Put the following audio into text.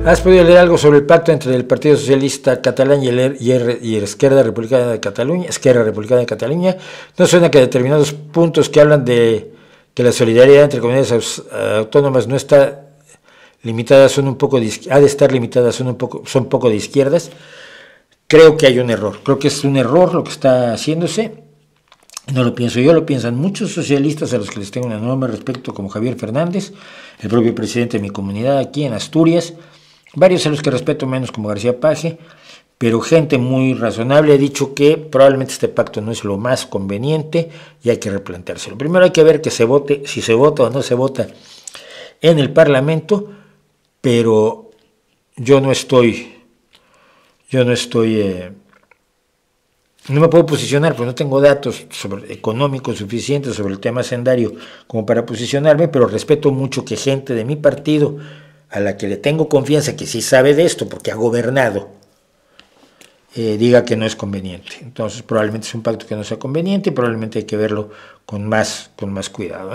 ¿Has podido leer algo sobre el pacto entre el Partido Socialista Catalán y Esquerra Republicana de Cataluña? Esquerra Republicana de Cataluña. ¿No suena que determinados puntos que hablan de que la solidaridad entre comunidades autónomas no está limitada, ha de estar limitada, son poco de izquierdas? Creo que hay un error. Creo que es un error lo que está haciéndose. No lo pienso yo, lo piensan muchos socialistas a los que les tengo un enorme respeto, como Javier Fernández, el propio presidente de mi comunidad aquí en Asturias, varios a los que respeto menos, como García Page, pero gente muy razonable ha dicho que probablemente este pacto no es lo más conveniente y hay que replanteárselo. Primero hay que ver que se vote, si se vota o no se vota en el Parlamento, pero yo no me puedo posicionar, porque no tengo datos económicos suficientes sobre el tema hacendario como para posicionarme, pero respeto mucho que gente de mi partido, a la que le tengo confianza, que sí sabe de esto, porque ha gobernado, diga que no es conveniente. Entonces probablemente es un pacto que no sea conveniente y probablemente hay que verlo con más cuidado,